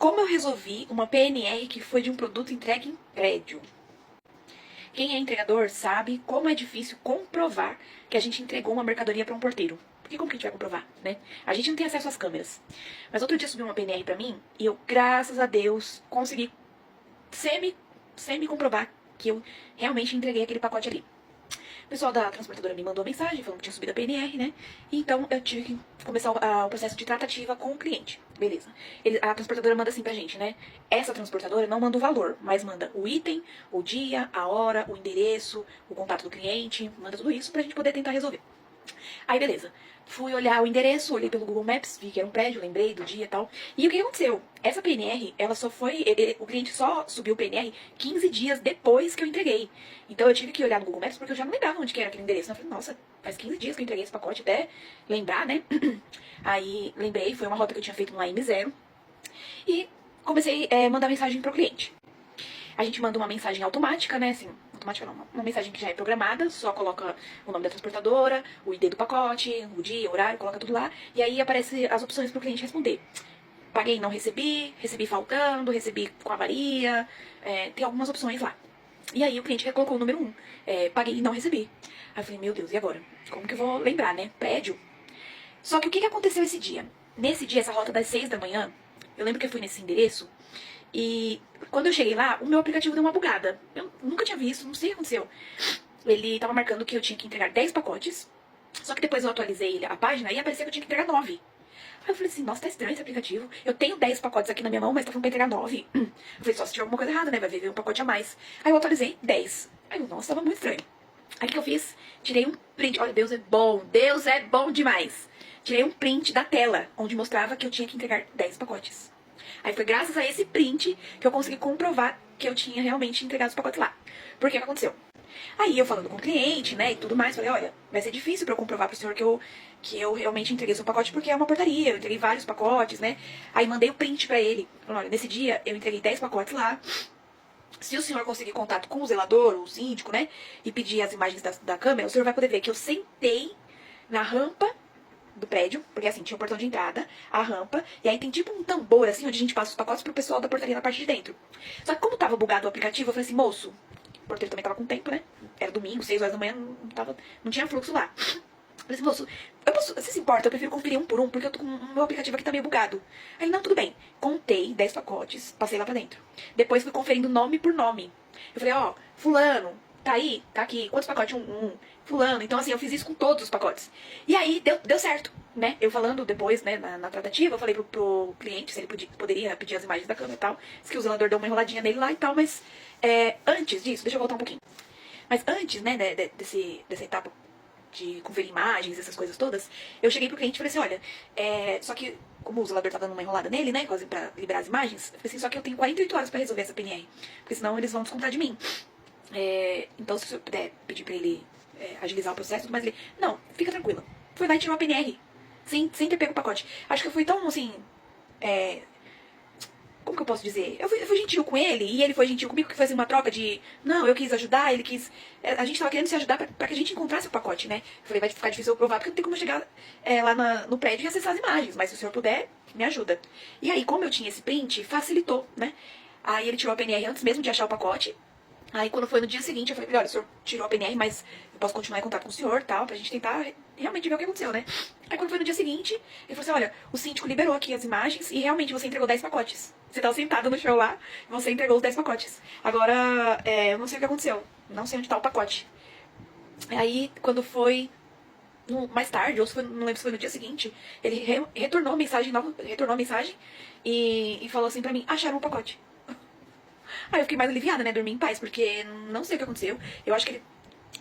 Como eu resolvi uma PNR que foi de um produto entregue em prédio? Quem é entregador sabe como é difícil comprovar que a gente entregou uma mercadoria para um porteiro. Porque como que a gente vai comprovar, né? A gente não tem acesso às câmeras. Mas outro dia subiu uma PNR pra mim e eu, graças a Deus, consegui semi comprovar que eu realmente entreguei aquele pacote ali. O pessoal da transportadora me mandou mensagem falando que tinha subido a PNR, né? Então eu tive que começar o processo de tratativa com o cliente. Beleza. A transportadora manda assim pra gente, né? Essa transportadora não manda o valor, mas manda o item, o dia, a hora, o endereço, o contato do cliente, manda tudo isso pra gente poder tentar resolver. Aí beleza. Fui olhar o endereço, olhei pelo Google Maps, vi que era um prédio, lembrei do dia e tal. E o que aconteceu? Essa PNR, ela só foi. O cliente só subiu o PNR 15 dias depois que eu entreguei. Então eu tive que olhar no Google Maps porque eu já não lembrava onde que era aquele endereço. Eu falei, nossa, faz 15 dias que eu entreguei esse pacote, até lembrar, né? Aí lembrei, foi uma rota que eu tinha feito no AM0. E comecei a mandar mensagem pro cliente. A gente manda uma mensagem automática, né? Assim, automática não, uma mensagem que já é programada, só coloca o nome da transportadora, o ID do pacote, o dia, o horário, coloca tudo lá, e aí aparece as opções pro cliente responder. Paguei e não recebi, recebi faltando, recebi com avaria, tem algumas opções lá. E aí o cliente colocou o número 1, paguei e não recebi. Aí eu falei, meu Deus, e agora? Como que eu vou lembrar, né? Prédio. Só que o que aconteceu esse dia? Nesse dia, essa rota das 6 da manhã, eu lembro que eu fui nesse endereço, e quando eu cheguei lá, o meu aplicativo deu uma bugada. Eu nunca tinha visto, não sei o que aconteceu. Ele tava marcando que eu tinha que entregar 10 pacotes. Só que depois eu atualizei a página e aparecia que eu tinha que entregar 9. Aí eu falei assim, nossa, tá estranho esse aplicativo. Eu tenho 10 pacotes aqui na minha mão, mas tá falando pra entregar 9. Eu falei, só se tiver alguma coisa errada, né? Vai ver um pacote a mais. Aí eu atualizei 10. Aí eu, nossa, tava muito estranho. Aí o que eu fiz? Tirei um print. Olha, Deus é bom demais. Tirei um print da tela, onde mostrava que eu tinha que entregar 10 pacotes. Aí foi graças a esse print que eu consegui comprovar que eu tinha realmente entregado os pacotes lá. Por que aconteceu? Aí eu falando com o cliente, né, e tudo mais, falei, olha, vai ser difícil pra eu comprovar pro senhor que eu realmente entreguei seu pacote, porque é uma portaria, eu entreguei vários pacotes, né. Aí mandei o print pra ele, falando, olha, nesse dia eu entreguei 10 pacotes lá. Se o senhor conseguir contato com o zelador, o síndico, né, e pedir as imagens da câmera, o senhor vai poder ver que eu sentei na rampa do prédio, porque assim, tinha o portão de entrada, a rampa, e aí tem tipo um tambor assim, onde a gente passa os pacotes pro pessoal da portaria na parte de dentro. Só que como tava bugado o aplicativo, eu falei assim, moço, o porteiro também tava com tempo, né? Era domingo, 6 horas da manhã, não tinha fluxo lá. Eu falei assim, moço, você se importa? Eu prefiro conferir um por um, porque eu tô com o meu aplicativo aqui tá meio bugado. Aí ele, não, tudo bem. Contei 10 pacotes, passei lá pra dentro. Depois fui conferindo nome por nome. Eu falei, ó, fulano, tá aí? Tá aqui. Quantos pacotes? Fulano. Então, assim, eu fiz isso com todos os pacotes. E aí, deu certo, né? Eu falando depois, né, na tratativa, eu falei pro cliente se ele poderia pedir as imagens da câmera e tal. Disse que o zelador deu uma enroladinha nele lá e tal, mas antes disso, deixa eu voltar um pouquinho. Mas antes, né, dessa etapa de conferir imagens, essas coisas todas, eu cheguei pro cliente e falei assim, olha, só que, como o zelador tá dando uma enrolada nele, né, quase pra liberar as imagens, eu falei assim, só que eu tenho 48 horas pra resolver essa PNR, porque senão eles vão descontar de mim. Então, se eu puder pedir pra ele agilizar o processo, mas ele, não, fica tranquila. Foi lá e tirou a PNR, sem ter pego o pacote. Acho que eu fui tão, assim, como que eu posso dizer? Eu fui gentil com ele, e ele foi gentil comigo, que foi assim, uma troca de, não, eu quis ajudar, ele quis, a gente tava querendo se ajudar pra que a gente encontrasse o pacote, né? Eu falei, vai ficar difícil eu provar, porque não tem como eu chegar lá no prédio e acessar as imagens, mas se o senhor puder, me ajuda. E aí, como eu tinha esse print, facilitou, né? Aí ele tirou a PNR antes mesmo de achar o pacote. Aí quando foi no dia seguinte, eu falei, olha, o senhor tirou a PNR, mas eu posso continuar em contato com o senhor, tal, pra gente tentar realmente ver o que aconteceu, né? Aí quando foi no dia seguinte, ele falou assim, olha, o síndico liberou aqui as imagens e realmente você entregou 10 pacotes. Você tava sentado no chão lá e você entregou os 10 pacotes. Agora, eu não sei o que aconteceu, não sei onde tá o pacote. Aí, quando foi mais tarde, ou se foi, não lembro se foi no dia seguinte, ele retornou a mensagem e falou assim pra mim, acharam o pacote. Aí eu fiquei mais aliviada, né? Dormi em paz, porque não sei o que aconteceu. Eu acho que ele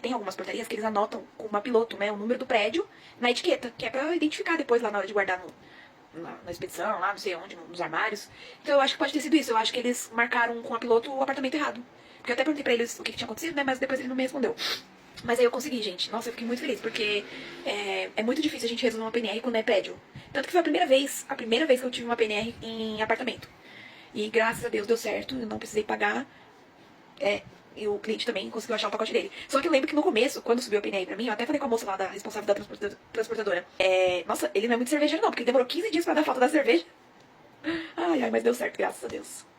tem algumas portarias que eles anotam com uma piloto, né? O número do prédio na etiqueta, que é pra identificar depois lá na hora de guardar na expedição, lá não sei onde, nos armários. Então eu acho que pode ter sido isso. Eu acho que eles marcaram com a piloto o apartamento errado. Porque eu até perguntei pra eles o que tinha acontecido, né? Mas depois ele não me respondeu. Mas aí eu consegui, gente. Nossa, eu fiquei muito feliz, porque é muito difícil a gente resolver uma PNR quando é prédio. Tanto que foi a primeira vez que eu tive uma PNR em apartamento. E graças a Deus deu certo, eu não precisei pagar. E o cliente também conseguiu achar o pacote dele. Só que eu lembro que no começo, quando subiu a PNR pra mim, eu até falei com a moça lá, da responsável da transportadora. Nossa, ele não é muito cervejeiro não, porque ele demorou 15 dias pra dar falta da cerveja. Ai, ai, mas deu certo, graças a Deus.